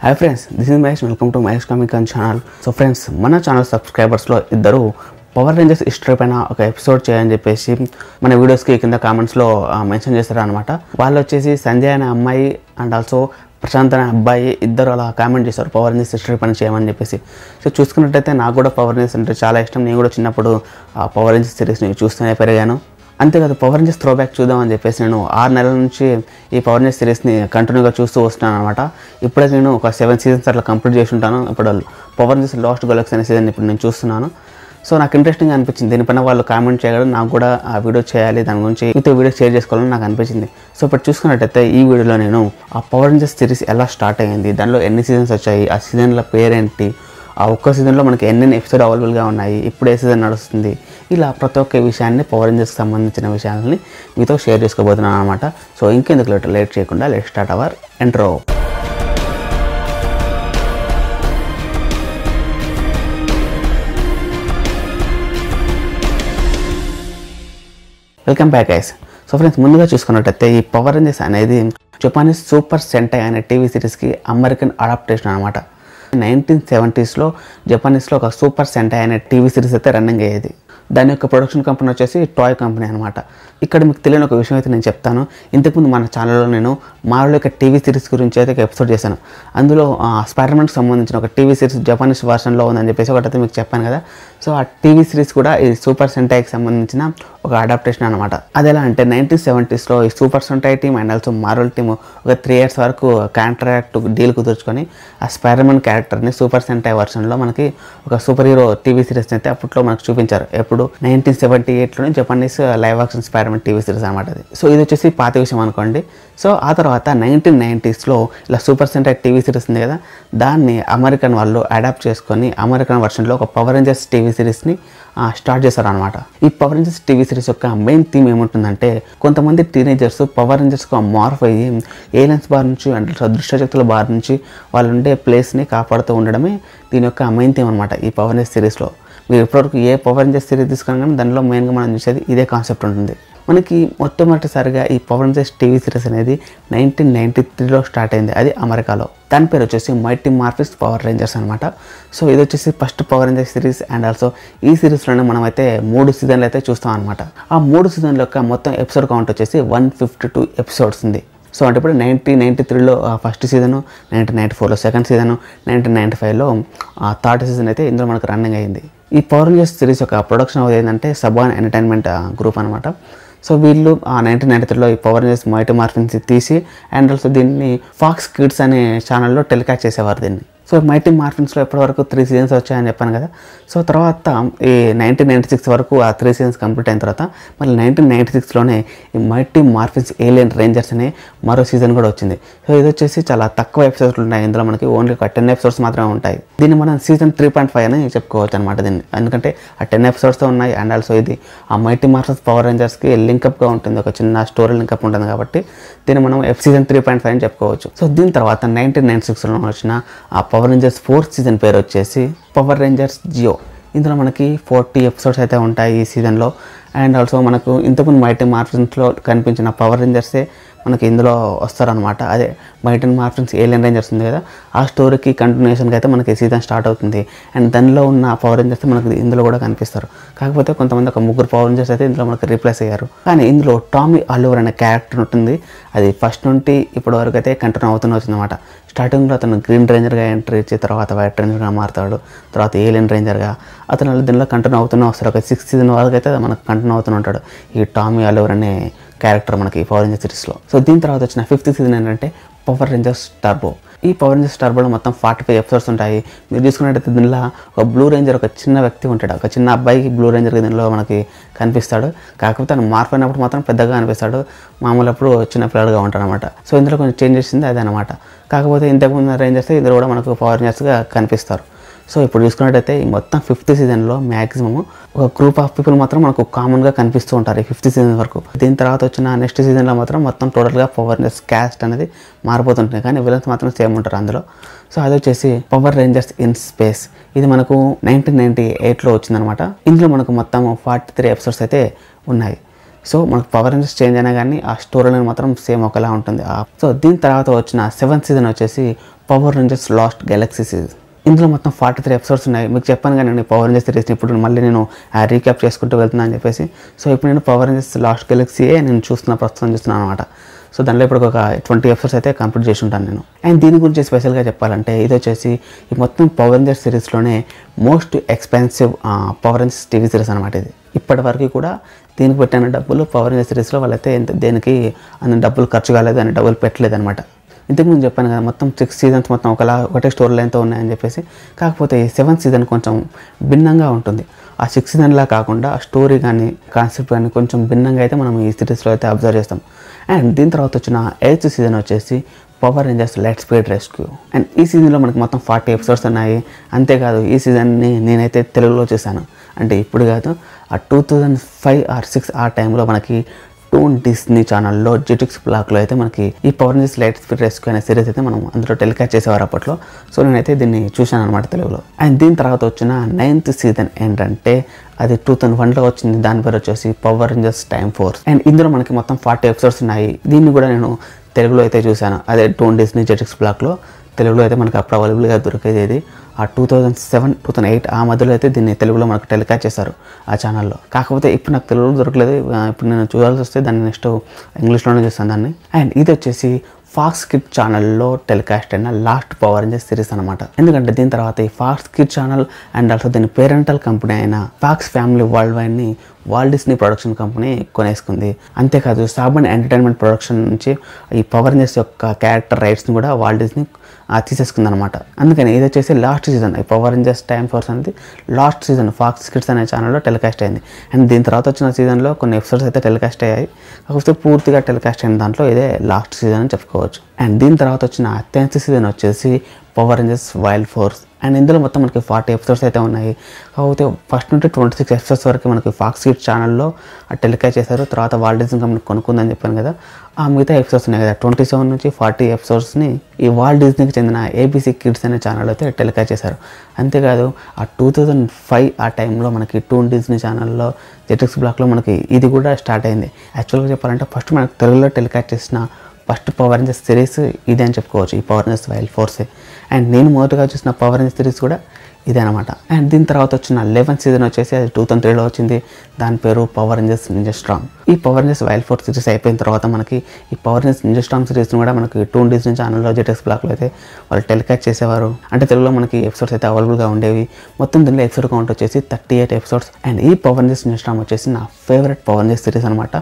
Hi friends, this is Mahesh. Welcome to Mahesh comic channel. So friends, మన channel సబ్స్క్రైబర్స్లో ఇద్దరు power Rangers history పైన ఒక episode చేయని చెప్పేసి మన వీడియోస్కి కింద కామెంట్స్లో మెన్షన్ చేస్తారు అనమాట. వాళ్ళు వచ్చేసి సంజయ్ అనే అమ్మాయి అండ్ ఆల్సో ప్రశాంత్ అనే అబ్బాయి ఇద్దరు అలా కామెంట్ చేశారు పవర్ రేంజర్స్ హిస్టరీ పైన చేయమని చెప్పేసి. సో చూసుకున్నట్టయితే నాకు కూడా పవర్ రేంజర్స్ అంటే చాలా ఇష్టం. నేను కూడా చిన్నప్పుడు పవర్ రేంజర్స్ సిరీస్ని చూస్తూనే పెరిగాను. అంతేకాదు, పవర్ రేంజర్స్ త్రో బ్యాక్ చూద్దామని చెప్పేసి నేను 6 నెలల నుంచి ఈ పవర్ రేంజర్స్ సిరీస్ని కంటిన్యూగా చూస్తూ వస్తున్నాను అనమాట. ఇప్పుడే నేను ఒక 7 సీజన్స్ అట్లా కంప్లీట్ చేసి ఉంటాను. ఇప్పుడు పవర్ రేంజర్స్ లాస్ట్ గెలాక్సీ అనే సీజన్ ఇప్పుడు నేను చూస్తున్నాను. సో నాకు ఇంట్రెస్టింగ్ అనిపించింది. దీనిపైన వాళ్ళు కామెంట్ చేయగలరు, నాకు కూడా ఆ వీడియో చేయాలి, దాని గురించి మీతో వీడియో షేర్ చేసుకోవాలని నాకు అనిపించింది. సో ఇప్పుడు చూసుకున్నట్టయితే ఈ వీడియోలో నేను ఆ పవర్ రేంజర్స్ సిరీస్ ఎలా స్టార్ట్ అయ్యింది, దానిలో ఎన్ని సీజన్స్ వచ్చాయి, ఆ సీజన్ల పేరేంటి, ఆ ఒక్క సీజన్లో మనకి ఎన్ని ఎపిసోడ్ అవైలబుల్గా ఉన్నాయి, ఇప్పుడు ఏ సీజన్ నడుస్తుంది, ఇలా ప్రతి ఒక్క విషయాన్ని పవర్ రేంజర్స్కి సంబంధించిన విషయాలని మీతో షేర్ చేసుకోబోతున్నాను అనమాట. సో ఇంకెందుకు లేట్ చేయకుండా let start our intro. Welcome back guys. So friends, ముందుగా చూసుకున్నట్టయితే ఈ పవర్ రేంజర్స్ అనేది జపానీస్ సూపర్ సెంటై అనే టీవీ సిరీస్కి అమెరికన్ అడాప్టేషన్ అనమాట. 1970s జపానీస్లో ఒక సూపర్ సెంటై అనే టీవీ సిరీస్ అయితే రన్నింగ్ అయ్యేది. దాని యొక్క ప్రొడక్షన్ కంపెనీ వచ్చేసి టాయ్ కంపెనీ అనమాట. ఇక్కడ మీకు తెలియని ఒక విషయం అయితే నేను చెప్తాను. ఇంతకుముందు మన ఛానల్లో నేను మార్వెల్ యొక్క టీవీ సిరీస్ గురించి అయితే ఒక ఎపిసోడ్ చేశాను. అందులో స్పైడర్మ్యాన్కి సంబంధించిన ఒక టీవీ సిరీస్ జపానీస్ వర్షన్లో ఉందని చెప్పేసి ఒకటైతే మీకు చెప్పాను కదా. సో ఆ టీవీ సిరీస్ కూడా ఈ సూపర్ సెంటైకి సంబంధించిన ఒక అడాప్టేషన్ అనమాట. అది ఎలా అంటే 1970s ఈ Super Sentai team and also Marvel team ఒక 3 years వరకు కాంట్రాక్ట్ డీల్ కుదుర్చుకొని ఆ స్పైడర్మ్యాన్ క్యారెక్టర్ని సూపర్ సెంటై వర్షన్లో మనకి ఒక సూపర్ హీరో టీవీ సిరీస్ని అయితే అప్పట్లో మనకు చూపించారు. ఎప్పుడు 1978లోనే Japanese live action Spiderman TV series అనమాట అది. సో ఇది వచ్చేసి పాత విషయం అనుకోండి. సో ఆ తర్వాత 1990s ఇలా సూపర్ సెంటై టీవీ సిరీస్ ఉంది కదా, దాన్ని అమెరికన్ వాళ్ళు అడాప్ట్ చేసుకొని అమెరికన్ వర్షన్లో ఒక పవర్ రేంజర్స్ టీవీ సిరీస్ని స్టార్ట్ చేశారనమాట. ఈ పవర్ రేంజర్స్ టీవీ సిరీస్ యొక్క మెయిన్ థీమ్ ఏముంటుందంటే, కొంతమంది టీనేజర్స్ పవర్ రేంజర్స్గా మార్ఫ్ అయ్యి ఏలియన్స్ బారి నుంచి అంటే అదృష్ట శక్తుల బారి నుంచి వాళ్ళు ఉండే ప్లేస్ని కాపాడుతూ ఉండడమే దీని యొక్క మెయిన్ థీమ్ అనమాట ఈ పవర్ రేంజర్స్ సిరీస్లో. మీరు ఇప్పటివరకు ఏ పవర్ రేంజర్స్ సిరీస్ తీసుకున్నా కానీ దానిలో మెయిన్గా మనం చూసేది ఇదే కాన్సెప్ట్ ఉంటుంది. మనకి మొట్టమొదటిసారిగా ఈ పవర్ రేంజర్స్ టీవీ సిరీస్ అనేది 1993లో స్టార్ట్ అయింది, అది అమెరికాలో. దాని పేరు వచ్చేసి మైటీ మార్ఫిన్స్ పవర్ రేంజర్స్ అనమాట. సో ఇది వచ్చేసి first power Rangers series and also ఈ సిరీస్లోనే మనం అయితే 3 సీజన్లు అయితే చూస్తాం అనమాట. ఆ 3 సీజన్ల యొక్క మొత్తం ఎపిసోడ్ కౌంట్ వచ్చేసి 152 ఎపిసోడ్స్ ఉంది. సో అంటే ఇప్పుడు 1993లో ఫస్ట్ సీజను, 1994లో సెకండ్ సీజను, 1995లో థర్డ్ సీజన్ అయితే ఇందులో మనకు రన్నింగ్ అయ్యింది. ఈ పవర్ రేంజర్స్ సిరీస్ యొక్క ప్రొడక్షన్ హౌస్ ఏంటంటే సబాన్ ఎంటర్టైన్మెంట్ గ్రూప్ అనమాట. సో వీళ్ళు 1993లో ఈ పవర్ రేంజర్స్ మైటీ మార్ఫిన్స్ తీసి అండ్ ఆల్సో దీన్ని ఫాక్స్ కిడ్స్ అనే ఛానల్లో టెలికాస్ట్ చేసేవారు దీన్ని. సో మైటీ మార్ఫిన్స్లో ఎప్పటివరకు 3 సీజన్స్ వచ్చాయని చెప్పాను కదా. సో తర్వాత ఈ 1996 వరకు ఆ 3 సీజన్స్ కంప్లీట్ అయిన తర్వాత మళ్ళీ 1996లోనే ఈ మైటీ మార్ఫిన్స్ ఏలియన్ రేంజర్స్ అనే మరో సీజన్ కూడా వచ్చింది. సో ఇది వచ్చేసి చాలా తక్కువ ఎపిసోడ్లు ఉన్నాయి. ఇందులో మనకి ఓన్లీ ఒక 10 ఎపిసోడ్స్ మాత్రమే ఉంటాయి. దీన్ని మనం సీజన్ 3.5 అని చెప్పుకోవచ్చు అనమాట దీన్ని, ఎందుకంటే ఆ 10 ఎపిసోడ్స్తో ఉన్నాయి అండ్ ఆల్సో ఇది ఆ మైటీ మార్ఫిన్స్ పవర్ రేంజర్స్కి లింకప్గా ఉంటుంది, ఒక చిన్న స్టోరీ లింకప్ ఉంటుంది కాబట్టి దీన్ని మనం సీజన్ 3.5 అని చెప్పుకోవచ్చు. సో దీని తర్వాత 1996లో వచ్చిన ఆ పవర్ రేంజర్స్ 4th సీజన్ పేరు వచ్చేసి పవర్ రేంజర్స్ జియో. ఇందులో మనకి 40 ఎపిసోడ్స్ అయితే ఉంటాయి ఈ సీజన్లో. అండ్ ఆల్సో మనకు ఇంతకుముందు మైటీ మార్ఫిన్స్లో కనిపించిన పవర్ రేంజర్సే మనకి ఇందులో వస్తారనమాట. అదే మైటీ మార్ఫిన్స్ ఏలియన్ రేంజర్స్ ఉంది కదా, ఆ స్టోరీకి కంటిన్యూషన్గా అయితే మనకి సీజన్ స్టార్ట్ అవుతుంది. అండ్ దానిలో ఉన్న పవర్ రేంజర్స్ మనకి ఇందులో కూడా కనిపిస్తారు. కాకపోతే కొంతమంది ఒక 3 పవర్ రేంజర్స్ అయితే ఇందులో మనకి రీప్లేస్ అయ్యారు. కానీ ఇందులో టామీ ఆలివర్ అనే క్యారెక్టర్ ఉంటుంది, అది ఫస్ట్ నుండి ఇప్పటి వరకు అయితే కంటిన్యూ అవుతూనే వచ్చిందన్నమాట. స్టార్టింగ్లో అతను గ్రీన్ రేంజర్గా ఎంట్రీ ఇచ్చి తర్వాత వైట్ రేంజర్గా మారుతాడు, తర్వాత ఏలియన్ రేంజర్గా అతను దీనిలో కంటిన్యూ అవుతూనే వస్తారు. ఒక 6th సీజన్ వరకు అయితే మనకు కంటిన్యూ అవుతూనే ఉంటాడు ఈ టామీ ఆలివర్ అనే క్యారెక్టర్ మనకి పవర్ రేంజర్స్ సిరీస్లో. సో దీని తర్వాత వచ్చిన 5th సీజన్ ఏంటంటే పవర్ రేంజర్స్ టర్బో. ఈ పవర్ రేంజర్స్ టర్బోలో మొత్తం 45 ఎపిసోడ్స్ ఉంటాయి. మీరు చూసుకున్నట్టయితే దీనిలో ఒక బ్లూ రేంజర్, ఒక చిన్న వ్యక్తి ఉంటాడు, ఒక చిన్న అబ్బాయికి బ్లూ రేంజర్ దీనిలో మనకి కనిపిస్తాడు. కాకపోతే తను మార్పు అయినప్పుడు మాత్రం పెద్దగా అనిపిస్తాడు, మామూలు అప్పుడు చిన్న పిల్లలుగా ఉంటాడు అనమాట. సో ఇందులో కొంచెం చేంజ్ చేసింది అదే అనమాట. కాకపోతే ఇంతకుముందు రేంజర్స్ ఇందులో కూడా మనకు పవర్ రేంజర్స్గా కనిపిస్తారు. సో ఇప్పుడు చూసుకున్నట్టయితే ఈ మొత్తం 5th సీజన్లో మ్యాక్సిమం ఒక గ్రూప్ ఆఫ్ పీపుల్ మాత్రం మనకు కామన్గా కనిపిస్తూ ఉంటారు ఈ 5th సీజన్ వరకు. దీని తర్వాత వచ్చిన నెక్స్ట్ సీజన్లో మాత్రం మొత్తం టోటల్గా పవర్ రేంజర్స్ క్యాస్ట్ అనేది మారిపోతుంటుంది, కానీ విలన్స్ మాత్రం సేమ్ ఉంటారు అందులో. సో అది వచ్చేసి పవర్ రేంజర్స్ ఇన్ స్పేస్. ఇది మనకు 1998లో వచ్చిందనమాట. ఇందులో మనకు మొత్తం 43 ఎపిసోడ్స్ అయితే ఉన్నాయి. సో మనకు పవర్ రేంజర్స్ చేంజ్ అయినా కానీ ఆ స్టోరీ లైన్ మాత్రం సేమ్ ఒకలా ఉంటుంది. సో దీని తర్వాత వచ్చిన 7th సీజన్ వచ్చేసి power Rangers last Galaxy series. ఇందులో మొత్తం 43 ఎపిసోడ్స్ ఉన్నాయి. మీకు చెప్పాను కానీ నేను పవర్ రేంజర్స్ సిరీస్ని ఇప్పుడు మళ్ళీ నేను రీక్యాప్ చేసుకుంటూ వెళ్తున్నాను అని చెప్పేసి. సో ఇప్పుడు నేను పవర్ రేంజర్స్ లాస్ట్ గెలాక్సీయే నేను ప్రస్తుతం చూస్తున్నాను అనమాట. సో దాంట్లో ఇప్పుడు ఒక 20 ఎపిసోడ్స్ అయితే కంప్లీట్ చేసి ఉంటాను నేను. అండ్ దీని గురించి స్పెషల్గా చెప్పాలంటే ఇది వచ్చేసి ఈ మొత్తం పవర్ రేంజర్స్ సిరీస్లోనే most expensive Power Rangers TV series అనమాట ఇది. ఇప్పటి వరకు కూడా దీనికి పెట్టిన డబ్బులు పవర్ రేంజర్స్ సిరీస్లో వాళ్ళైతే దేనికి అన్ని డబ్బులు ఖర్చు కాలేదు, అని డబ్బులు పెట్టలేదు అనమాట. ఇంతకుముందు చెప్పాను కదా మొత్తం 6 సీజన్స్ మొత్తం ఒకటే స్టోరీ లైన్తో ఉన్నాయని చెప్పేసి. కాకపోతే ఈ 7th సీజన్ కొంచెం భిన్నంగా ఉంటుంది. ఆ 6 సీజన్లా కాకుండా ఆ స్టోరీ కానీ కాన్సెప్ట్ కానీ కొంచెం భిన్నంగా అయితే మనం ఈ సిరీస్లో అయితే అబ్జర్వ్ చేస్తాం. అండ్ దీని తర్వాత వచ్చిన 8th సీజన్ వచ్చేసి power Rangers light speed rescue. And ఈ సీజన్లో మనకి మొత్తం 40 ఎపిసోడ్స్ ఉన్నాయి. అంతేకాదు ఈ సీజన్ని నేనైతే తెలుగులో చూశాను. అంటే ఇప్పుడు కాదు, ఆ 2005 or 6 ఆ టైంలో మనకి టూన్ డిస్నీ ఛానల్లో జెటిక్స్ బ్లాక్లో అయితే మనకి ఈ Power Rangers light speed rescue అనే సిరీస్ అయితే మనం అందులో టెలికాస్ట్ చేసేవారు అప్పట్లో. సో నేనైతే దీన్ని చూశాను అనమాట తెలుగులో. అండ్ దీని తర్వాత వచ్చిన 9th సీజన్ ఏంటంటే అది 2001లో వచ్చింది. దాని పేరు వచ్చేసి power Rangers time force. And ఇందులో మనకి మొత్తం 40 ఎపిసోడ్స్ ఉన్నాయి. దీన్ని కూడా నేను తెలుగులో అయితే చూశాను. అదే టూన్ డిస్నీ జెటిక్స్ బ్లాక్లో తెలుగులో అయితే మనకు అప్పుడు అవైలబుల్గా దొరికేది. ఇది ఆ 2007, 2008 ఆ మధ్యలో అయితే దీన్ని తెలుగులో మనకు టెలికాస్ట్ చేశారు ఆ ఛానల్లో. కాకపోతే ఇప్పుడు నాకు తెలుగులో దొరకలేదు. ఇప్పుడు నేను చూడాల్సి వస్తే దాన్ని నెక్స్ట్ ఇంగ్లీష్లోనే చూస్తాను దాన్ని. అండ్ ఇది వచ్చేసి ఫాక్స్ కిడ్ ఛానల్లో టెలికాస్ట్ అయిన లాస్ట్ పవర్ రేంజర్స్ సిరీస్ అనమాట. ఎందుకంటే దీని తర్వాత ఈ Fox Kid channel and also దీని పేరెంటల్ కంపెనీ అయిన ఫాక్స్ ఫ్యామిలీ వరల్డ్ వైడ్ని వాల్ట్ డిస్నీ ప్రొడక్షన్ కంపెనీ కొనేసుకుంది. అంతేకాదు సాబన్ ఎంటర్టైన్మెంట్ ప్రొడక్షన్ నుంచి ఈ పవర్ రేంజర్స్ యొక్క క్యారెక్టర్ రైట్స్ని కూడా వాల్ట్ డిస్నీ తీసేసుకుంది అనమాట. అందుకని ఇది వచ్చేసి లాస్ట్ సీజన్. ఈ పవర్ రేంజర్స్ టైమ్ ఫోర్స్ అనేది లాస్ట్ సీజన్ ఫాక్స్ కిడ్స్ అనే ఛానల్లో టెలికాస్ట్ అయింది. అండ్ దీని తర్వాత వచ్చిన సీజన్లో కొన్ని ఎపిసోడ్స్ అయితే టెలికాస్ట్ అయ్యాయి. కాకపోతే పూర్తిగా టెలికాస్ట్ అయిన దాంట్లో ఇదే లాస్ట్ సీజన్ అని చెప్పుకోవచ్చు. అండ్ దీని తర్వాత వచ్చిన 10th సీజన్ వచ్చేసి power rangers wild force. And ఇందులో మొత్తం మనకి 40 ఎపిసోడ్స్ అయితే ఉన్నాయి. కాకపోతే ఫస్ట్ నుండి 26 ఎపిసోడ్స్ వరకు మనకి ఫాక్స్ కిడ్స్ ఛానల్లో టెలికాస్ట్ చేశారు. తర్వాత వాల్ట్ డిస్నీ కంపెనీ కొనుక్కుందని చెప్పాను కదా, ఆ మిగతా ఎపిసోడ్స్ ఉన్నాయి కదా 27 నుంచి 40 ఎపిసోడ్స్ని ఈ వాల్ట్ డిస్నీకి చెందిన ABC కిడ్స్ అనే ఛానల్ అయితే టెలికాస్ట్ చేశారు. అంతేకాదు ఆ 2005 ఆ టైంలో మనకి టూన్ డిస్నీ ఛానల్లో జెటిక్స్ బ్లాక్లో మనకి ఇది కూడా స్టార్ట్ అయింది. యాక్చువల్గా చెప్పాలంటే ఫస్ట్ మనకు తెలుగులో టెలికాస్ట్ చేసిన ఫస్ట్ పవర్ రేంజర్స్ సిరీస్ ఇదే అని చెప్పుకోవచ్చు, ఈ పవర్ రేంజర్స్ వైల్డ్ ఫోర్సే. అండ్ నేను మొదటగా చూసిన పవర్ రేంజర్స్ సిరీస్ కూడా ఇదే అనమాట. అండ్ దీని తర్వాత వచ్చిన 11th సీజన్ వచ్చేసి అది 2003లో వచ్చింది. దాని పేరు పవర్ రేంజర్స్ నింజా స్టార్మ్. ఈ Power rangers wild force series అయిపోయిన తర్వాత మనకి ఈ పవర్ రేంజర్స్ నింజా స్టార్మ్ సిరీస్ని కూడా మనకి టూన్ డిస్నీ ఛానల్లో జెటిక్స్ బ్లాక్లో అయితే వాళ్ళు టెలికాస్ట్ చేసేవారు. అంటే తెలుగులో మనకి ఎపిసోడ్స్ అయితే అవైలబుల్గా ఉండేవి. మొత్తం దీనిలో ఎపిసోడ్ కౌంట్ వచ్చేసి 38 ఎపిసోడ్స్. అండ్ ఈ పవర్ రేంజర్స్ నింజా స్టార్మ్ వచ్చేసి నా ఫేవరెట్ పవర్ రేంజర్స్ సిరీస్ అనమాట.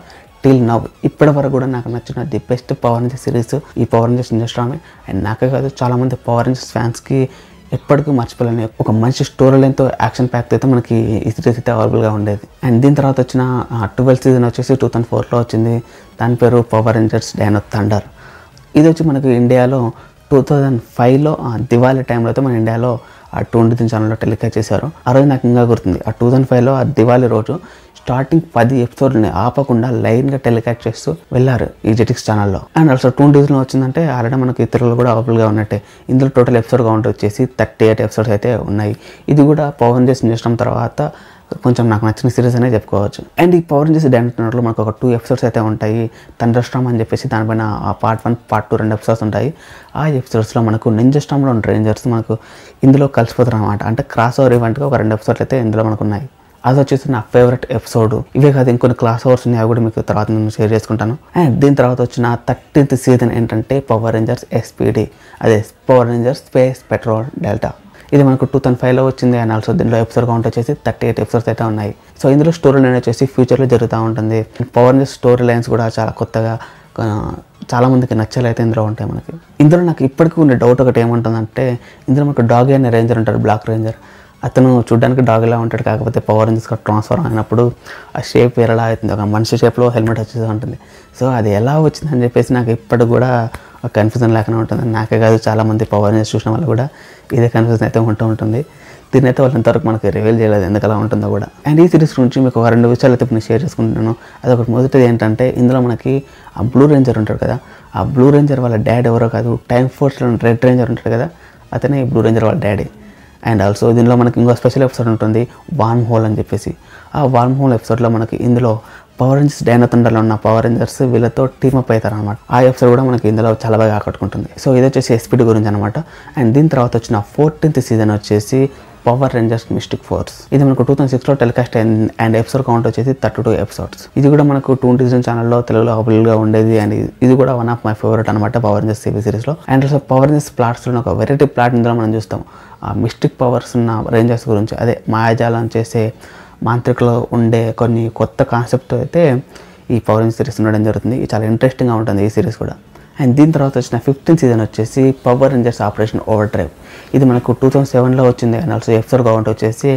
టిల్ నవ్ ఇప్పటి వరకు కూడా నాకు నచ్చిన the best Power Rangers series ఈ Power Rangers ninja storm. And నాకే కాదు చాలామంది పవర్ రేంజర్స్ ఫ్యాన్స్కి ఎప్పటికీ మర్చిపోలేని ఒక మంచి స్టోరీ లైన్తో యాక్షన్ ప్యాక్ అయితే మనకి ఈ సిరీస్ అయితే అవైలబుల్గా ఉండేది. అండ్ దీని తర్వాత వచ్చిన 12th సీజన్ వచ్చేసి 2004లో వచ్చింది. దాని పేరు power Rangers don of thunder. ఇది వచ్చి మనకి ఇండియాలో 2005లో దివాళీ టైంలో అయితే మన ఇండియాలో ఆ టూన్ డిస్నీ ఛానల్లో టెలికాస్ట్ చేశారు. ఆ రోజు నాకు ఇంకా గుర్తుంది. ఆ 2005లో ఆ దివాళీ రోజు స్టార్టింగ్ 10 ఎపిసోడ్ని ఆపకుండా లైన్గా టెలికాస్ట్ చేస్తూ వెళ్ళారు ఈ జెటిక్స్ ఛానల్లో. అండ్ ఆల్సో టూన్ డిస్నీలో వచ్చిందంటే ఆల్రెడీ మనకి తెలుగులో కూడా అవైలబుల్గా ఉన్నట్టే. ఇందులో టోటల్ ఎపిసోడ్ కౌంట్ వచ్చేసి 38 ఎపిసోడ్స్ అయితే ఉన్నాయి. ఇది కూడా పవర్ రేంజర్స్ నింజా స్టార్మ్ తర్వాత కొంచెం నాకు నచ్చిన సిరీస్ అనే చెప్పుకోవచ్చు. అండ్ ఈ పవర్ రేంజర్స్ డాన్ ఆఫ్ థండర్లో మనకు ఒక 2 ఎపిసోడ్స్ అయితే ఉంటాయి. థండర్ స్టార్మ్ అని చెప్పేసి దానిపైన పార్ట్ 1, పార్ట్ 2 2 ఎపిసోడ్స్ ఉంటాయి. ఆ ఎపిసోడ్స్లో మనకు నింజా స్టార్మ్లో ఉన్న రేంజర్స్ మనకు ఇందులో కలిసిపోతారు అనమాట. అంటే క్రాస్ ఓవర్ ఈవెంట్గా ఒక 2 ఎపిసోడ్లు అయితే ఇందులో మనకు ఉన్నాయి. అది వచ్చేసి నా ఫేవరెట్ ఎపిసోడ్. ఇవే కాదు ఇంకొన్ని క్లాస్ ఓవర్స్ ఉన్నాయి, అవి కూడా మీకు తర్వాత నేను షేర్ చేసుకుంటాను. అండ్ దీని తర్వాత వచ్చిన 13th సీజన్ ఏంటంటే పవర్ రేంజర్స్ SPD, అదే power Rangers space petrol delta. ఇది మనకు 2005లో వచ్చింది. అండ్ ఆల్సో దీనిలో ఎపిసోడ్ కౌంట్ వచ్చేసి 38 ఎపిసోడ్స్ అయితే ఉన్నాయి. సో ఇందులో స్టోరీ లైన్ వచ్చేసి ఫ్యూచర్లో జరుగుతూ ఉంటుంది. పవర్ రేంజర్స్ స్టోరీ లైన్స్ కూడా చాలా కొత్తగా చాలామందికి నచ్చలు అయితే ఇందులో ఉంటాయి మనకి. ఇందులో నాకు ఇప్పటికీ ఉండే డౌట్ ఒకటి ఏముంటుందంటే ఇందులో మనకు డాగ్ అనే రేంజర్ ఉంటాడు, బ్లాక్ రేంజర్. అతను చూడడానికి డాగ్ ఇలా ఉంటాడు, కాకపోతే పవర్ రేంజర్స్గా ట్రాన్స్ఫర్ అయినప్పుడు ఆ షేప్ వేరేలా అవుతుంది. ఒక మనిషి షేప్లో హెల్మెట్ వచ్చేసి ఉంటుంది. సో అది ఎలా వచ్చిందని చెప్పేసి నాకు ఇప్పటికి కూడా ఒక కన్ఫ్యూజన్ లేకుండా ఉంటుంది. నాకే కాదు చాలామంది పవర్ రేంజర్స్ చూసిన వాళ్ళు కూడా ఇదే కన్ఫ్యూజన్ అయితే ఉంటుంది. దీని అయితే వాళ్ళు ఇంతవరకు మనకి రివీల్ చేయలేదు ఎందుకు అలా ఉంటుందో కూడా. అండ్ ఈ సిరీస్ గురించి మీకు ఒక 2 విషయాలు అయితే నేను షేర్ చేసుకుంటున్నాను. అదొకటి మొదటిది ఏంటంటే ఇందులో మనకి ఆ బ్లూ రేంజర్ ఉంటాడు కదా, ఆ బ్లూ రేంజర్ వాళ్ళ డాడ్ ఎవరో కాదు, టైమ్ ఫోర్స్లో రెడ్ రేంజర్ ఉంటాడు కదా, అతనే ఈ బ్లూ రేంజర్ వాళ్ళ డాడీ. అండ్ ఆల్సో దీనిలో మనకి ఇంకో స్పెషల్ ఎపిసోడ్ ఉంటుంది వార్మ్ హోల్ అని చెప్పేసి. ఆ వార్మ్ హోల్ ఎపిసోడ్లో మనకి ఇందులో పవర్ రేంజర్స్ డైనో థండర్లో ఉన్న పవర్ రేంజర్స్ వీళ్ళతో టీమప్ అవుతారు అనమాట. ఆ ఎపిసోడ్ కూడా మనకి ఇందులో చాలా బాగా ఆకట్టుకుంటుంది. సో ఇది వచ్చేసి ఎస్పీడీ గురించి అనమాట. అండ్ దీని తర్వాత వచ్చిన 14th సీజన్ వచ్చేసి పవర్ రేంజర్స్ మిస్టిక్ ఫోర్స్. ఇది మనకు 2006లో టెలికాస్ట్ అయింది అండ్ ఎపిసోడ్ కౌంట్ వచ్చేసి 32 ఎపిసోడ్స్. ఇది కూడా మనకు టూన్ డివిజన్ ఛానల్లో తెలుగులో అవైలబుల్గా ఉండేది అండ్ ఇది కూడా వన్ ఆఫ్ మై ఫేవరెట్ అనమాట పవర్ రేంజర్స్ టీవీ సిరీస్లో. అండ్ ఆల్సో పవర్ రేంజర్స్ ప్లాట్స్లో ఒక వెరైటీ ప్లాట్ ఇందులో మనం చూస్తాం. ఆ మిస్టిక్ పవర్స్ ఉన్న రేంజర్స్ గురించి, అదే మాయాజాలం చేసే మాంత్రికలో ఉండే కొన్ని కొత్త కాన్సెప్ట్ అయితే ఈ పవర్ రేంజర్స్ సిరీస్ ఉండడం జరుగుతుంది. ఇది చాలా ఇంట్రెస్టింగ్గా ఉంటుంది ఈ సిరీస్ కూడా. అండ్ దీని తర్వాత వచ్చిన 15th సీజన్ వచ్చేసి power rangers operation over drive. ఇది మనకు 2007లో వచ్చింది అండ్ ఆల్సో ఎపిసోడ్ కౌంట్ వచ్చేసి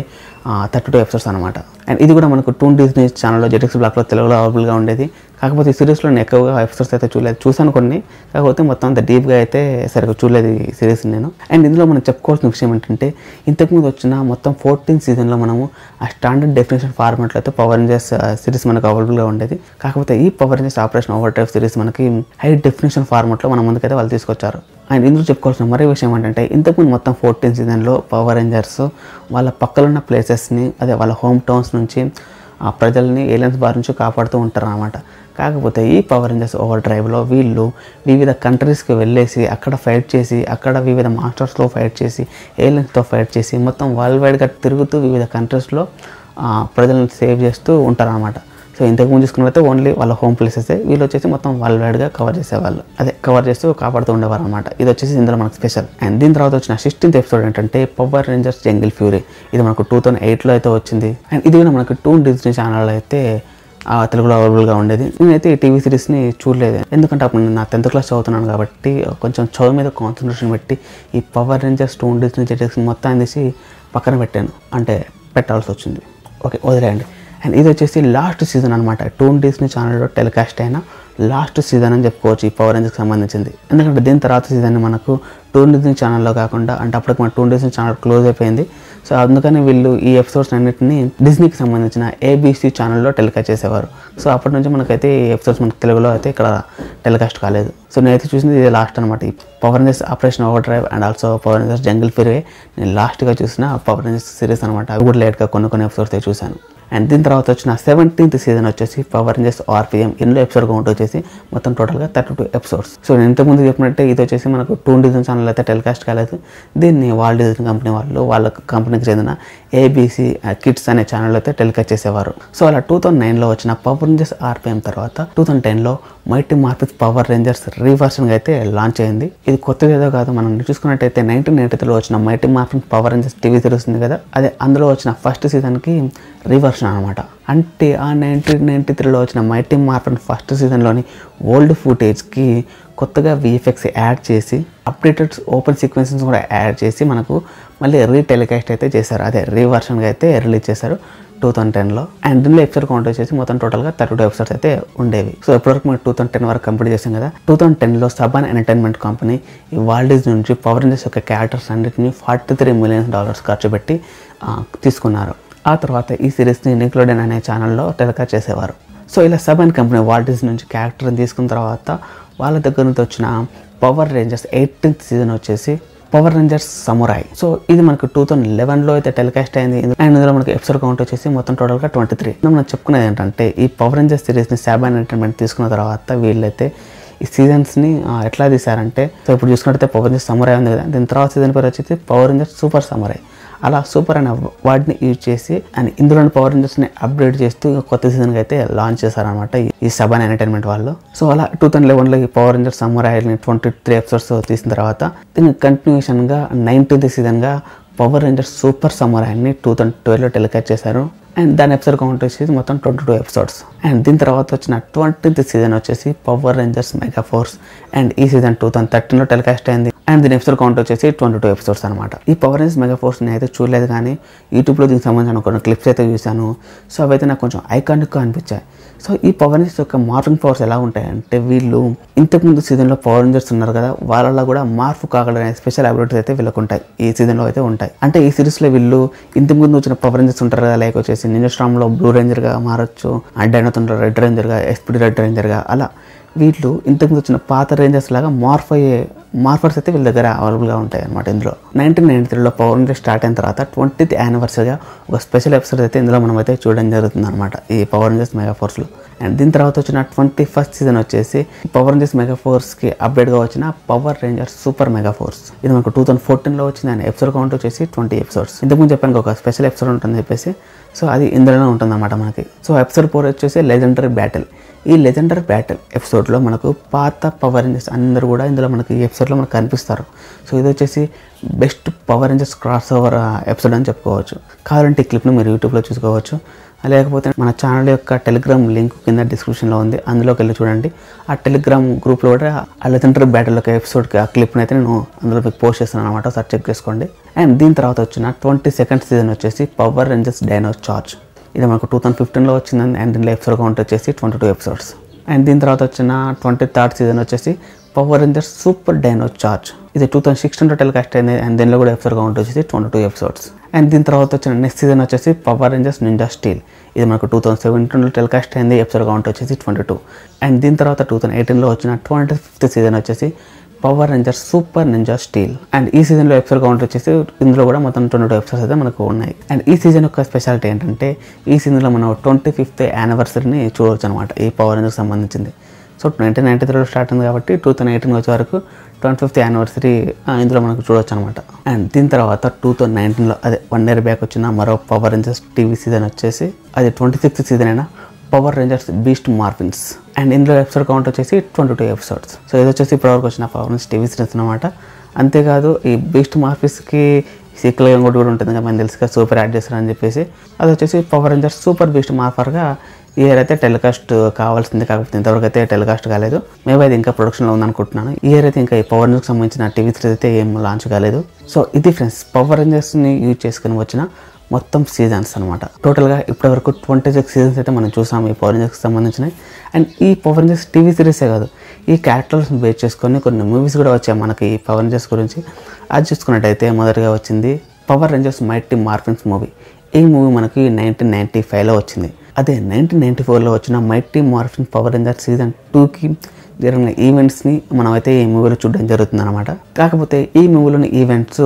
32 ఎపిసోడ్స్ అనమాట. అండ్ ఇది కూడా మనకు టూన్ డిజ్నీ ఛానల్లో జెటిక్స్ బ్లాక్లో తెలుగులో అవైలబుల్గా ఉండేది. కాకపోతే ఈ సిరీస్లో నేను ఎక్కువగా ఎపిసోడ్స్ అయితే చూశాను కొన్ని, కాకపోతే మొత్తం అంత డీప్గా అయితే సరిగ్గా చూడలేదు ఈ సిరీస్ నేను. అండ్ ఇందులో మనం చెప్పుకోవాల్సిన విషయం ఏంటంటే ఇంతకుముందు వచ్చిన మొత్తం 14th సీజన్లో మనము ఆ స్టాండర్డ్ డెఫినేషన్ ఫార్మాట్లో అయితే పవర్ రేంజర్స్ సిరీస్ మనకు అవైలబుల్గా ఉండేది. కాకపోతే ఈ Power rangers operation over drive series మనకి హై డెఫినేషన్ ఫార్మాట్లో మన ముందుకైతే వాళ్ళు తీసుకొచ్చారు. అండ్ ఇందులో చెప్పుకోవాల్సిన మరో విషయం ఏంటంటే ఇంతకుముందు మొత్తం 14th సీజన్లో పవర్ రేంజర్స్ వాళ్ళ పక్కలున్న ప్లేసెస్ని, అదే వాళ్ళ హోమ్ టౌన్స్ నుంచి ఆ ప్రజల్ని ఏలియన్స్ బారి నుంచి కాపాడుతూ ఉంటారు అన్నమాట. కాకపోతే ఈ పవర్ రేంజర్స్ ఓవర్ డ్రైవ్లో వీళ్ళు వివిధ కంట్రీస్కి వెళ్ళేసి అక్కడ ఫైట్ చేసి, అక్కడ వివిధ మాస్టర్స్లో ఫైట్ చేసి, ఏలియన్స్తో ఫైట్ చేసి మొత్తం వరల్డ్ వైడ్గా తిరుగుతూ వివిధ కంట్రీస్లో ప్రజలను సేవ్ చేస్తూ ఉంటారన్నమాట. సో ఇంతకుముందు చూసుకున్నట్లయితే ఓన్లీ వాళ్ళ హోమ్ ప్లేసెసే, వీళ్ళు వచ్చేసి మొత్తం వరల్డ్ వైడ్గా కవర్ చేసేవాళ్ళు, అదే కవర్ చేస్తూ కాపాడుతూ ఉండేవారు అనమాట. ఇది వచ్చేసి ఇందులో మనకు స్పెషల్. అండ్ దీని తర్వాత వచ్చిన 16th ఎపిసోడ్ ఏంటంటే పవర్ రేంజర్స్ జంగిల్ ఫ్యూరీ. ఇది మనకు 2008లో అయితే వచ్చింది. అండ్ ఇది కూడా మనకు టూన్ డిజ్నీ ఛానల్లో అయితే తెలుగులో అవైలబుల్గా ఉండేది. నేనైతే ఈ టీవీ సిరీస్ని చూడలేదు, ఎందుకంటే అప్పుడు నేను నా 10th క్లాస్ చదువుతున్నాను కాబట్టి కొంచెం చదువు మీద కాన్సన్ట్రేషన్ పెట్టి ఈ పవర్ రేంజర్స్ టూన్ డిజ్నీ జెటిక్స్ మొత్తం తీసి పక్కన పెట్టాను, అంటే పెట్టాల్సి వచ్చింది. ఓకే, వదిలేయండి. అండ్ ఇది వచ్చేసి లాస్ట్ సీజన్ అనమాట. టూన్ డిజ్నీ ఛానల్లో టెలికాస్ట్ అయిన లాస్ట్ సీజన్ అని చెప్పుకోవచ్చు ఈ పవర్ రేంజర్స్కి సంబంధించింది. ఎందుకంటే దీని తర్వాత సీజన్ మనకు టూన్ డిజ్నీ ఛానల్లో కాకుండా, అంటే అప్పటికి మన టూన్ డిజ్నీ ఛానల్ క్లోజ్ అయిపోయింది. సో అందుకని వీళ్ళు ఈ ఎపిసోడ్స్ అన్నింటినీ డిజ్నీకి సంబంధించిన ABC ఛానల్లో టెలికాస్ట్ చేసేవారు. సో అప్పటి నుంచి మనకైతే ఈ ఎపిసోడ్స్ మనకు తెలుగులో అయితే ఇక్కడ టెలికాస్ట్ కాలేదు. సో నేనైతే చూసింది ఇది లాస్ట్ అనమాట. ఈ Power rangers operation over drive and also power Rangers jungle fury నేను లాస్ట్గా చూసిన పవర్ రేంజర్స్ సిరీస్ అనమాట. అవి కూడా లేట్గా కొన్ని ఎపిసోడ్స్ అయితే చూశాను. అండ్ దీని తర్వాత వచ్చిన 17th సీజన్ వచ్చేసి పవర్ రేంజర్స్ RPM. ఇందులో ఎపిసోడ్ కౌంట్ వచ్చేసి మొత్తం టోటల్గా 32 ఎపిసోడ్స్. సో నేను ఇంతకుముందు చెప్పినట్టే ఇది వచ్చేసి మనకు టూన్ డిజ్నీ ఛానల్ అయితే టెలికాస్ట్ కాలేదు. దీన్ని వాల్ట్ డిజ్నీ కంపెనీ వాళ్ళు వాళ్ళ కంపెనీకి చెందిన ABC కిడ్స్ అనే ఛానల్ అయితే టెలికాస్ట్ చేసేవారు. సో అలా 2009లో వచ్చిన పవర్ రేంజర్స్ RPM తర్వాత 2010లో మైటీ మార్ఫిన్స్ పవర్ రేంజర్స్ రీవర్షన్గా అయితే లాంచ్ అయింది. ఇది కొత్తది ఏదో కాదు, మనం చూసుకున్నట్టయితే 1993లో వచ్చిన Mighty మార్ఫిన్స్ power Rangers TV series ఉంది కదా, అదే అందులో వచ్చిన ఫస్ట్ సీజన్కి రీవర్షన్ అనమాట. అంటే ఆ 1993లో వచ్చిన మైటీ మార్ఫిన్ ఫస్ట్ సీజన్లోని ఓల్డ్ ఫుటేజ్కి కొత్తగా VFX యాడ్ చేసి అప్డేటెడ్ ఓపెన్ సీక్వెన్సెస్ కూడా యాడ్ చేసి మనకు మళ్ళీ రీటెలికాస్ట్ అయితే చేశారు, అదే రీవర్షన్గా అయితే రిలీజ్ చేశారు 2010లో. అండ్ దీనిలో ఎపిసోడ్ కౌంట్ వచ్చేసి మొత్తం టోటల్గా 32 ఎపిసోడ్స్ అయితే ఉండేవి. సో ఇప్పటివరకు మనం 2010 వరకు కంప్లీట్ చేసాం కదా. 2010లో సబాన్ ఎంటర్టైన్మెంట్ కంపెనీ ఈ వాల్ట్ డిజ్నీ నుంచి పవర్ రేంజర్స్ యొక్క క్యారెక్టర్స్ అన్నింటినీ $43 మిలియన్ ఖర్చు పెట్టి తీసుకున్నారు. ఆ తర్వాత ఈ సిరీస్ని నిక్లోడియన్ అనే ఛానల్లో టెలికాస్ట్ చేసేవారు. సో ఇలా సబాన్ కంపెనీ వాల్ట్ డిజ్నీ నుంచి క్యారెక్టర్ని తీసుకున్న తర్వాత వాళ్ళ దగ్గర నుంచి వచ్చిన పవర్ రేంజర్స్ 18th సీజన్ వచ్చేసి పవర్ రేంజర్స్ సమురాయ్. సో ఇది మనకు 2011లో అయితే టెలికాస్ట్ అయింది. అండ్ ఇందులో మనకి ఎపిసోడ్ కౌంట్ వచ్చేసి మొత్తం టోటల్గా 23. మనం చెప్పుకునేది ఏంటంటే ఈ పవర్ రేంజర్స్ సిరీస్ని సబాన్ ఎంటర్టైన్మెంట్ తీసుకున్న తర్వాత వీళ్ళైతే ఈ సీజన్స్ని ఎట్లా తీశారంటే, సో ఇప్పుడు చూసుకుంటే పవర్ రేంజర్స్ సమురాయ్ ఉంది కదా, దీని తర్వాత సీజన్ పేరు వచ్చేసి పవర్ రేంజర్స్ సూపర్ సమురాయ్. అలా సూపర్ అనే వర్డ్ని యూజ్ చేసి అండ్ ఇందులోని పవర్ రేంజర్స్ని అప్డేట్ చేస్తూ కొత్త సీజన్కి అయితే లాంచ్ చేశారనమాట ఈ సబాన్ ఎంటర్టైన్మెంట్ వాళ్ళు. సో అలా 2011లో ఈ పవర్ రేంజర్స్ సమురాయ్ని 23 ఎపిసోడ్స్ తీసిన తర్వాత దీని కంటిన్యూషన్గా 19th సీజన్గా పవర్ రేంజర్స్ సూపర్ సమురాయ్ని 2012లో టెలికాస్ట్ చేశారు. అండ్ దాని ఎపిసోడ్ కౌంట్ వచ్చేసి మొత్తం 22 ఎపిసోడ్స్. అండ్ దీని తర్వాత వచ్చిన 20th సీజన్ వచ్చేసి power Rangers mega force. And ఈ సీజన్ 2013లో టెలికాస్ట్ అయింది. అండ్ దీని ఎపిసోడ్ కౌంట్ వచ్చేసి 22 ఎపిసోడ్స్ అనమాట. ఈ పవర్ రేంజర్స్ మెగా ఫోర్స్ నేను అయితే చూడలేదు, కానీ యూట్యూబ్లో దీనికి సంబంధించిన కొన్ని క్లిప్స్ అయితే చూశాను. సో అవైతే నాకు కొంచెం ఐకానిక్గా అనిపించాయి. సో ఈ పవర్ రేంజర్స్ యొక్క మార్ఫింగ్ పవర్స్ ఎలా ఉంటాయంటే, వీళ్ళు ఇంతకుముందు సీజన్లో పవర్ రేంజర్స్ ఉన్నారు కదా, వాళ్ళలో కూడా మార్పు కాగలనే స్పెషల్ అబిలిటీస్ అయితే వీళ్ళకి ఉంటాయి, ఈ సీజన్లో అయితే ఉంటాయి. అంటే ఈ సిరీస్లో వీళ్ళు ఇంతకుముందు వచ్చిన పవర్ రేంజర్స్ ఉంటారు కదా, లైక్ వచ్చేసి నింజా స్టార్మ్లో బ్లూ రేంజర్గా మారచ్చు, డైనో థండర్లో రెడ్ రేంజర్గా, ఎస్పీడీ రెడ్ రేంజర్గా, అలా వీళ్ళు ఇంతకుముందు వచ్చిన పాత రేంజర్స్ లాగా మార్ఫ్ అయ్యే మార్ఫర్స్ అయితే వీళ్ళ దగ్గర అవైలబుల్గా ఉంటాయి అనమాట. ఇందులో 1993లో పవర్ రేంజర్స్ స్టార్ట్ అయిన తర్వాత 20th యానివర్సరీగా ఒక స్పెషల్ ఎపిసోడ్ అయితే ఇందులో మనం అయితే చూడడం జరుగుతుంది అనమాట ఈ పవర్ రేంజర్స్ మెగాఫోర్స్లో. అండ్ దీని తర్వాత వచ్చిన 21st సీజన్ వచ్చేసి పవర్ రేంజర్స్ మెగాఫోర్స్కి అప్డేట్గా వచ్చిన పవర్ రేంజర్స్ సూపర్ మెగాఫోర్స్. ఇది మనకు 2014లో వచ్చింది. అండ్ ఎపిసోడ్ కౌంట్ వచ్చేసి 20 ఎపిసోడ్స్. ఇంతకుముందు చెప్పాను ఒక స్పెషల్ ఎపిసోడ్ ఉంటుందని చెప్పేసి, సో అది ఇందులోనే ఉంటుందన్నమాట మనకి. సో ఎపిసోడ్ 4 వచ్చేసి లెజెండరీ బ్యాటిల్. ఈ లెజెండరీ బ్యాటిల్ ఎపిసోడ్లో మనకు పాత పవర్ రేంజర్స్ అందరూ కూడా ఇందులో మనకి ఈ ఎపిసోడ్లో మనకు కనిపిస్తారు. సో ఇది వచ్చేసి best Power Rangers cross over episode అని చెప్పుకోవచ్చు. కావాలంటే ఈ క్లిప్ని మీరు యూట్యూబ్లో చూసుకోవచ్చు, లేకపోతే మన ఛానల్ యొక్క టెలిగ్రామ్ లింక్ కింద డిస్క్రిప్షన్లో ఉంది, అందులోకి వెళ్ళి చూడండి. ఆ టెలిగ్రామ్ గ్రూప్లో కూడా ఆ లెజెండరీ బ్యాటిల్ యొక్క ఎపిసోడ్కి ఆ క్లిప్ని అయితే నేను అందులో మీకు పోస్ట్ చేస్తాను అనమాట. ఒకసారి చెక్ చేసుకోండి. అండ్ దీని తర్వాత వచ్చిన 22nd సీజన్ వచ్చేసి పవర్ రేంజర్స్ డైనో చార్జ్. ఇది మనకు 2015లో వచ్చింది. అండ్ దీనిలో ఎపిసోడ్ కౌంట్ వచ్చేసి 22 ఎపిసోడ్స్. అండ్ దీని తర్వాత వచ్చిన 23rd సీజన్ వచ్చేసి power Rangers super dino charge. ఇది 2016లో టెలికాస్ట్ అయింది. అండ్ దీనిలో కూడా ఎపిసోడ్ కౌంట్ వచ్చేసి 22 ఎపిసోడ్స్. అండ్ దీని తర్వాత వచ్చిన నెక్స్ట్ సీజన్ వచ్చేసి పవర్ రేంజర్స్ నింజా స్టీల్. ఇది మనకు 2017లో టెలికాస్ట్ అయింది. ఎపిసోడ్ కౌంట్ వచ్చేసి 22. అండ్ దీని తర్వాత 2018లో వచ్చిన 25th సీజన్ వచ్చేసి power Rangers super ninja steel. And ఈ సీజన్లో ఎపిసోడ్ కౌంట్ వచ్చేసి ఇందులో కూడా మొత్తం 22 ఎపిసోడ్స్ అయితే మనకు ఉన్నాయి. అండ్ ఈ సీజన్ యొక్క స్పెషాలిటీ ఏంటంటే ఈ సీజన్లో మనం 25th యానివర్సరీని చూడవచ్చు అనమాట ఈ పవర్ రేంజర్కి సంబంధించింది. సో 1993లో స్టార్ట్ అయింది కాబట్టి 2018 వచ్చే వరకు 25th యానివర్సరీ ఇందులో మనకు చూడవచ్చు అనమాట. అండ్ దీని తర్వాత 2019లో అదే 1 year బ్యాక్ వచ్చిన మరో పవర్ రేంజర్స్ టీవీ సీజన్ వచ్చేసి అది 26th సీజన్ అయినా పవర్ రేంజర్స్ బీస్ట్ మార్ఫిన్స్. అండ్ ఇందులో ఎపిసోడ్ కౌంట్ వచ్చేసి 22 ఎపిసోడ్స్. సో ఇది వచ్చేసి ఇప్పటివరకు వచ్చిన పవర్ రేంజర్స్ టీవీ సీరీస్ అనమాట. అంతేకాదు ఈ బీస్ట్ మార్ఫిన్స్కి సీక్వెల్ ఇంకోటి కూడా ఉంటుంది కదా, మనకు తెలుసుగా సూపర్ యాడ్ చేస్తారని చెప్పేసి. అది వచ్చేసి పవర్ రేంజర్స్ సూపర్ బీస్ట్ మార్ఫర్గా ఈ ఇయర్ అయితే టెలికాస్ట్ కావాల్సింది, కాకపోతే ఇంతవరకు అయితే టెలికాస్ట్ కాలేదు. మేబీ అది ఇంకా ప్రొడక్షన్లో ఉందనుకుంటున్నాను. ఈ ఇయర్ అయితే ఇంకా ఈ పవర్ రేంజర్స్కి సంబంధించిన టీవీ సీరీస్ అయితే ఏం లాంచ్ కాలేదు. సో ఇది ఫ్రెండ్స్ పవర్ రేంజర్స్ని యూజ్ చేసుకుని వచ్చిన మొత్తం సీజన్స్ అనమాట. టోటల్గా ఇప్పటివరకు 26 సీజన్స్ అయితే మనం చూసాం ఈ పవర్ రేంజర్స్కి సంబంధించినవి. అండ్ ఈ పవర్ రేంజర్స్ టీవీ సిరీసే కాదు, ఈ క్యారెక్టర్స్ని బేస్ చేసుకొని కొన్ని మూవీస్ కూడా వచ్చాయి మనకి ఈ పవర్ రేంజర్స్ గురించి. అది చూసుకున్నట్టయితే మొదటిగా వచ్చింది పవర్ రేంజర్స్ మైటీ మార్ఫిన్స్ మూవీ. ఈ మూవీ మనకి 1995లో వచ్చింది. అదే 1994లో వచ్చిన మైటీ మార్ఫిన్స్ పవర్ రేంజర్స్ సీజన్ 2కి జరిగిన ఈవెంట్స్ని మనం అయితే ఈ మూవీలో చూడడం జరుగుతుంది అనమాట. కాకపోతే ఈ మూవీలోని ఈవెంట్స్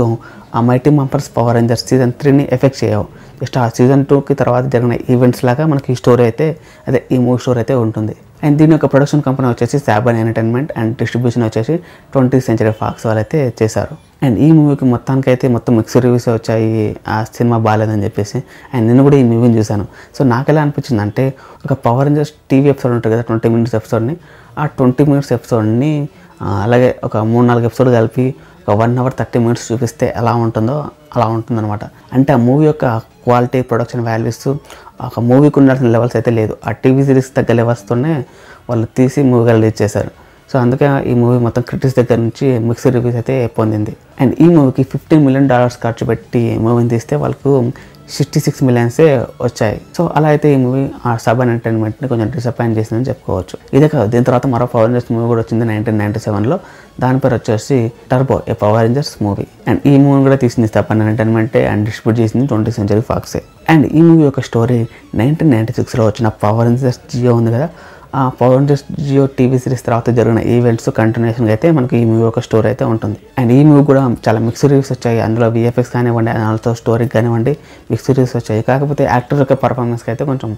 ఆ మైటీ మార్ఫిన్స్ పవర్ రేంజర్స్ సీజన్ 3ని ఎఫెక్ట్ చేయవు. జస్ట్ ఆ సీజన్ 2కి తర్వాత జరిగిన ఈవెంట్స్ లాగా మనకి ఈ స్టోరీ అయితే అదే ఈ మూవీ స్టోరీ అయితే ఉంటుంది. అండ్ దీని యొక్క ప్రొడక్షన్ కంపెనీ వచ్చేసి సాబన్ ఎంటర్టైన్మెంట్ అండ్ డిస్ట్రిబ్యూషన్ వచ్చేసి 20th Century Fox వాళ్ళు అయితే చేశారు. అండ్ ఈ మూవీకి మొత్తానికి అయితే మొత్తం మిక్స్డ్ రివ్యూస్ వచ్చాయి, ఆ సినిమా బాగాలేదని చెప్పేసి. అండ్ నేను కూడా ఈ మూవీని చూశాను. సో నాకు ఎలా అనిపించింది అంటే ఒక పవర్ రేంజర్స్ టీవీ ఎపిసోడ్ ఉంటుంది కదా 20 minutes ఎపిసోడ్ని, ఆ 20 minutes ఎపిసోడ్ని అలాగే ఒక 3-4 ఎపిసోడ్ కలిపి ఒక 1 hour 30 minutes చూపిస్తే ఎలా ఉంటుందో అలా ఉంటుందన్నమాట. అంటే ఆ మూవీ యొక్క క్వాలిటీ ప్రొడక్షన్ వాల్యూస్ ఒక మూవీకి ఉండాల్సిన లెవెల్స్ అయితే లేదు, ఆ టీవీ సిరీస్ తగ్గ లెవెల్స్తోనే వాళ్ళు తీసి మూవీగా రిలీజ్ చేశారు. సో అందుకే ఈ మూవీ మొత్తం క్రిటిక్స్ దగ్గర నుంచి మిక్స్డ్ రివ్యూస్ అయితే పొందింది. అండ్ ఈ మూవీకి $15 million ఖర్చు పెట్టి మూవీని తీస్తే వాళ్ళకు 66 million వచ్చాయి. సో అలా అయితే ఈ మూవీ ఆ సబన్ ఎంటర్టైన్మెంట్ని కొంచెం డిసప్పాయింట్ చేసిందని చెప్పుకోవచ్చు. ఇదే కాదు, దీని తర్వాత మరో పవర్ రేంజర్స్ మూవీ కూడా వచ్చింది 1997లో. దాని పేరు వచ్చేసి turbo A power rangers movie. And ఈ మూవీ కూడా తీసింది సబన్ ఎంటర్టైన్మెంటే అండ్ డిస్ట్రిబ్యూట్ చేసింది 20th Century Fox. అండ్ ఈ మూవీ యొక్క స్టోరీ 1996లో వచ్చిన పవర్ రేంజర్స్ జియో ఉంది కదా, ఆ power rangers Zeo TV series తర్వాత జరిగిన ఈవెంట్స్ కంటిన్యూషన్గా అయితే మనకి ఈ మూవీ ఒక స్టోరీ అయితే ఉంటుంది. అండ్ ఈ మూవీ కూడా చాలా మిక్స్డ్ రివ్యూస్ వచ్చాయి. అందులో విఎఫ్ఎక్స్ కానివ్వండి, ఆల్సో స్టోరీకి కానివ్వండి మిక్స్డ్ రివ్యూస్ వచ్చాయి. కాకపోతే యాక్టర్ యొక్క పర్ఫార్మెన్స్కి అయితే కొంచెం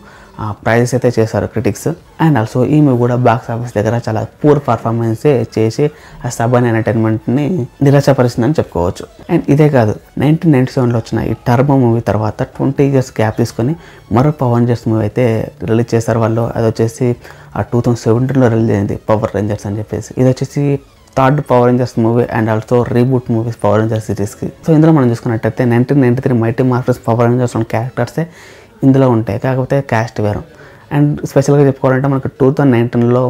ప్రైజెస్ అయితే చేశారు క్రిటిక్స్. అండ్ ఆల్సో ఈ మూవీ కూడా బాక్స్ ఆఫీస్ దగ్గర చాలా పూర్ పర్ఫార్మెన్స్ చేసి ఆ సబన్ ఎంటర్టైన్మెంట్ని నిరాశపరిచిందని చెప్పుకోవచ్చు. అండ్ ఇదే కాదు, 1997లో వచ్చిన ఈ టర్బో మూవీ తర్వాత 20 years గ్యాప్ తీసుకొని మరో పవర్ రేంజర్స్ మూవీ అయితే రిలీజ్ చేశారు వాళ్ళు. అది వచ్చేసి 2017లో రిలీజ్ అయింది పవర్ రేంజర్స్ అని చెప్పేసి. ఇది వచ్చేసి 3rd power rangers movie and also reboot movies power rangers సిరీస్కి. సో ఇందులో మనం చూసుకున్నట్టయితే 1993 మైటీ మార్ఫిన్స్ పవర్ రేంజర్స్ క్యారెక్టర్సే ఇందులో ఉంటాయి, కాకపోతే క్యాస్ట్ వేరు. అండ్ స్పెషల్గా చెప్పుకోవాలంటే మనకు 2019లో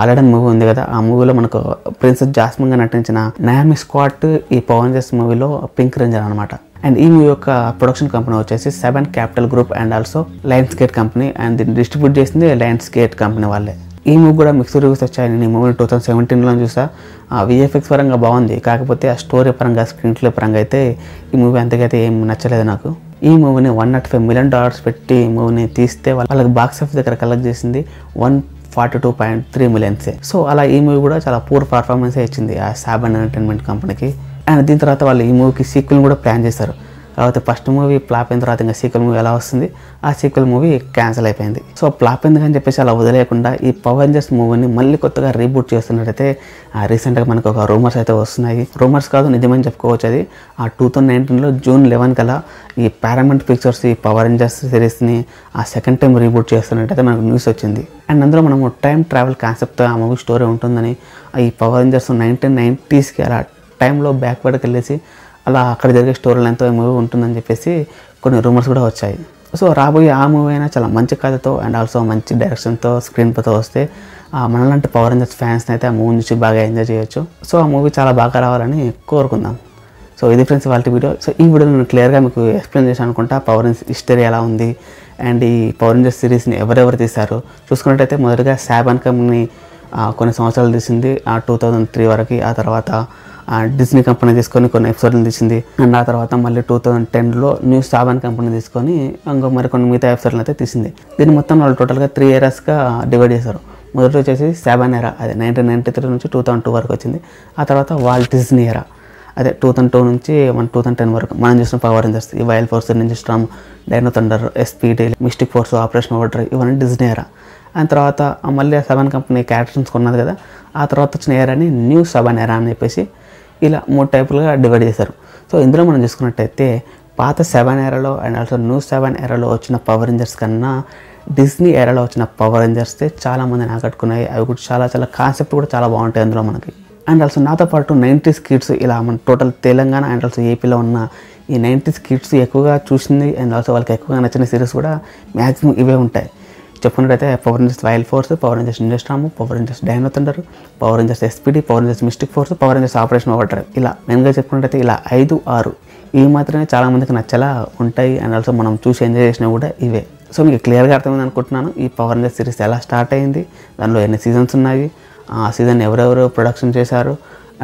అలడన్ మూవీ ఉంది కదా, ఆ మూవీలో మనకు ప్రిన్సెస్ జాస్మిన్గా నటించిన నయామి స్క్వాట్ ఈ పవర్ రేంజర్స్ మూవీలో పింక్ రేంజర్ అనమాట. అండ్ ఈ మూవీ యొక్క ప్రొడక్షన్ కంపెనీ వచ్చేసి 7 Capital Group and also Lions gate company. And దీన్ని డిస్ట్రిబ్యూట్ చేసింది లయన్స్ గేట్ కంపెనీ వాళ్ళే. ఈ మూవీ కూడా మిక్స్డ్ రివ్యూస్ వచ్చాయి. నేను ఈ మూవీ 2017లో చూసా. విఎఫ్ఎక్స్ పరంగా బాగుంది, కాకపోతే ఆ స్టోరీ పరంగా స్క్రీన్ ప్లే పరంగా అయితే ఈ మూవీ అంతకైతే ఏం నచ్చలేదు నాకు. ఈ మూవీని $105 million పెట్టి మూవీని తీస్తే వాళ్ళకి బాక్స్ ఆఫీస్ దగ్గర కలెక్ట్ చేసింది 42.3 మిలియన్సే. సో అలా ఈ మూవీ కూడా చాలా పూర్ పర్ఫార్మెన్సే ఇచ్చింది ఆ సాబన్ ఎంటర్టైన్మెంట్ కంపెనీకి. అండ్ దీని తర్వాత వాళ్ళు ఈ మూవీకి సీక్వెల్ కూడా ప్లాన్ చేశారు. కాకపోతే ఫస్ట్ మూవీ ఫ్లాప్ అయిన తర్వాత ఇంకా సీక్వెల్ మూవీ ఎలా వస్తుంది, ఆ సీక్వెల్ మూవీ క్యాన్సిల్ అయిపోయింది. సో ఫ్లాప్ ఎందుకని చెప్పేసి అలా వదిలేయకుండా ఈ పవర్ రేంజర్స్ మూవీని మళ్ళీ కొత్తగా రీబూట్ చేస్తున్నట్టయితే రీసెంట్గా మనకు ఒక రూమర్స్ అయితే వస్తున్నాయి. రూమర్స్ కాదు, నిజమని చెప్పుకోవచ్చు. అది ఆ 2019లో June 11 కల్లా ఈ పారామౌంట్ పిక్చర్స్ ఈ పవర్ రేంజర్స్ సిరీస్ని ఆ సెకండ్ టైం రీబూట్ చేస్తున్నట్టయితే మనకు న్యూస్ వచ్చింది. అండ్ అందులో మనము టైం ట్రావెల్ కాన్సెప్ట్తో ఆ మూవీ స్టోరీ ఉంటుందని, ఈ పవర్ రేంజర్స్ 1990స్కి అలా టైంలో బ్యాక్వర్డ్కి వెళ్ళేసి అలా అక్కడ జరిగే స్టోరీ లైన్తో ఈ మూవీ ఉంటుందని చెప్పేసి కొన్ని రూమర్స్ కూడా వచ్చాయి. సో రాబోయే ఆ మూవీ అయినా చాలా మంచి కథతో అండ్ ఆల్సో మంచి డైరెక్షన్తో స్క్రీన్ ప్లేతో వస్తే మనలాంటి పవర్ రేంజర్స్ ఫ్యాన్స్ని అయితే ఆ మూవీ నుంచి బాగా ఎంజాయ్ చేయొచ్చు. సో ఆ మూవీ చాలా బాగా రావాలని కోరుకుందాం. సో ఇది ఫ్రెండ్స్ వాళ్ళ వీడియో. సో ఈ వీడియో నేను క్లియర్గా మీకు ఎక్స్ప్లెయిన్ చేశాను అనుకుంటా. పవర్ రేంజర్స్ హిస్టరీ ఎలా ఉంది అండ్ ఈ పవర్ రేంజర్స్ సిరీస్ని ఎవరెవరు తీశారు చూసుకున్నట్టయితే మొదటిగా సాబన్ కంపెనీ కొన్ని సంవత్సరాలు తీసింది 2003 వరకు. ఆ తర్వాత డిజ్నీ కంపెనీ తీసుకొని కొన్ని ఎపిసోడ్లు తీసింది. అండ్ ఆ తర్వాత మళ్ళీ 2010లో న్యూ సాబన్ కంపెనీ తీసుకొని ఇంకో మరికొన్ని మిగతా ఎపిసోడ్లు అయితే తీసింది. దీన్ని మొత్తం వాళ్ళు టోటల్గా 3 ఇయర్స్గా డివైడ్ చేశారు. మొదటి వచ్చేసి సాబన్ ఎరా, అదే 1993 నుంచి 2002 వరకు వచ్చింది. ఆ తర్వాత వాల్ట్ డిజ్నీ ఎరా, అదే 2002 నుంచి 2010 వరకు మనం చూసిన పవర్ రేంజర్స్, ఈ wild force, ninja Storm, dino thunder, SPD, mystic force, operation overdrive, ఇవన్నీ డిజ్నీ ఎరా. అండ్ తర్వాత మళ్ళీ సాబన్ కంపెనీ క్యారెక్టర్స్ కొన్నది కదా, ఆ తర్వాత వచ్చిన ఎరాని న్యూ సాబన్ ఎరా అని చెప్పేసి ఇలా 3 టైపులుగా డివైడ్ చేశారు. సో ఇందులో మనం చూసుకున్నట్టయితే పాత సాబన్ ఎరాలో అండ్ ఆల్సో న్యూ సాబన్ ఎరాలో వచ్చిన పవర్ రేంజర్స్ కన్నా డిజ్నీ ఎరాలో వచ్చిన పవర్ రేంజర్స్తే చాలా మందిని ఆకట్టుకున్నాయి. అవి కూడా చాలా కాన్సెప్ట్ కూడా చాలా బాగుంటాయి అందులో మనకి. అండ్ ఆల్సో నాతో పాటు 90s కిడ్స్ ఇలా మన టోటల్ తెలంగాణ అండ్ ఆల్సో ఏపీలో ఉన్న ఈ 90s కిడ్స్ ఎక్కువగా చూసింది అండ్ ఆల్సో వాళ్ళకి ఎక్కువగా నచ్చిన సిరీస్ కూడా మ్యాక్సిమం ఇవే ఉంటాయి. చెప్పుకున్నట్టయితే power rangers wild force, power Rangers ninja storm, power rangers dino thunder, power rangers SPD, power rangers mystic force, power rangers operation overdrive. ఇలా మెయిన్గా చెప్పుకున్నట్టయితే ఇలా 5-6 ఇవి మాత్రమే చాలామందికి నచ్చేలా ఉంటాయి. అండ్ ఆల్సో మనం చూసి ఎంజాయ్ చేసినా కూడా ఇవే. సో మీకు క్లియర్గా అర్థమైంది అనుకుంటున్నాను ఈ పవర్ రేంజర్స్ సిరీస్ ఎలా స్టార్ట్ అయింది, దానిలో ఎన్ని సీజన్స్ ఉన్నాయి, ఆ సీజన్ ఎవరెవరు ప్రొడక్షన్ చేశారు,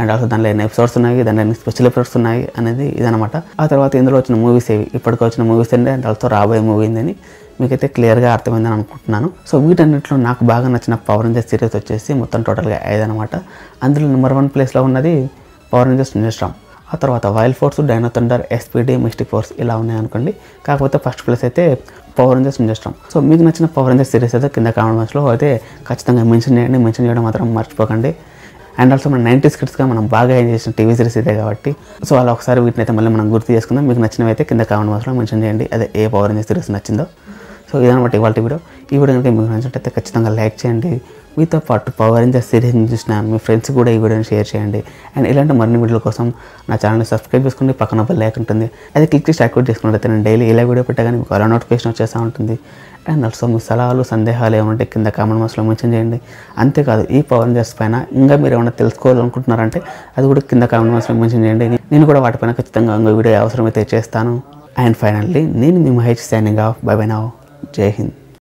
అండ్ ఆల్సో దానిలో ఎన్ని ఎపిసోడ్స్ ఉన్నాయి, దాంట్లో ఎన్ని స్పెషల్ ఎపిసోడ్స్ ఉన్నాయి అనేది ఇదనమాట. ఆ తర్వాత ఇందులో వచ్చిన మూవీస్ ఏవి, ఇప్పటికి వచ్చిన మూవీస్ ఏంటి అండ్ ఆల్సో రాబోయే మూవీ ఏందని మీకైతే క్లియర్గా అర్థమైందని అనుకుంటున్నాను. సో వీటన్నిటిలో నాకు బాగా నచ్చిన పవర్ రేంజర్స్ సిరీస్ వచ్చేసి మొత్తం టోటల్గా 5 అనమాట. అందులో నెంబర్ 1 ప్లేస్లో ఉన్నది పవర్ రేంజర్స్ నింజా స్టార్మ్. ఆ తర్వాత wild force, dino thunder, SPD, mystic force ఇలా ఉన్నాయి అనుకోండి. కాకపోతే ఫస్ట్ ప్లేస్ అయితే power Rangers ninja Storm. So మీకు నచ్చిన పవర్ రేంజర్స్ సిరీస్ అయితే కింద కామెంట్ బాక్స్లో అయితే ఖచ్చితంగా మెన్షన్ చేయండి. మెన్షన్ చేయడం మాత్రం మర్చిపోకండి. అండ్ ఆల్సో మన 90s కిడ్స్గా మనం బాగా ఎంజాయ్ చేసిన టీవీ సిరీస్ ఇదే కాబట్టి సో అలా ఒకసారి వీటిని అయితే మళ్ళీ మనం గుర్తు చేసుకుందాం. మీకు నచ్చినవి అయితే కింద కామెంట్ బాక్స్లో మెన్షన్ చేయండి, అదే ఏ పవర్ రేంజర్స్ సిరీస్ నచ్చిందో. సో ఇదనమాట ఇవాళ వీడియో. ఈ వీడియో కనుక మీకు నచ్చినట్టయితే ఖచ్చితంగా లైక్ చేయండి. మీతో పాటు పవర్ రేంజర్స్ సిరీస్ని చూసిన మీ ఫ్రెండ్స్ కూడా ఈ వీడియోని షేర్ చేయండి. అండ్ ఇలాంటి మరిన్ని వీడియోల కోసం నా ఛానల్ని సబ్స్క్రైబ్ చేసుకోండి. పక్కన బెల్ ఐకాన్ ఉంటుంది, అది క్లిక్ చేసి యాక్టివేట్ చేసుకున్నట్లయితే నేను డైలీ ఇలా వీడియో పెట్టగానే మీకు అలా నోటిఫికేషన్ వచ్చేస్తూ ఉంటుంది. అండ్ ఆల్సో మీ సలహాలు సందేహాలు ఏమంటే కింద కామెంట్ బాక్స్లో మెన్షన్ చేయండి. అంతేకాదు ఈ పవర్ రేంజర్స్ పైన ఇంకా మీరు ఏమైనా తెలుసుకోవాలనుకుంటున్నారంటే అది కూడా కింద కామెంట్ బాక్స్లో మెన్షన్ చేయండి. నేను కూడా వాటిపైన ఖచ్చితంగా ఇంకో వీడియో అవసరమైతే చేస్తాను. అండ్ ఫైనల్లీ నేను మీ Mahesh signing off. Bye bye now. జై హింద్.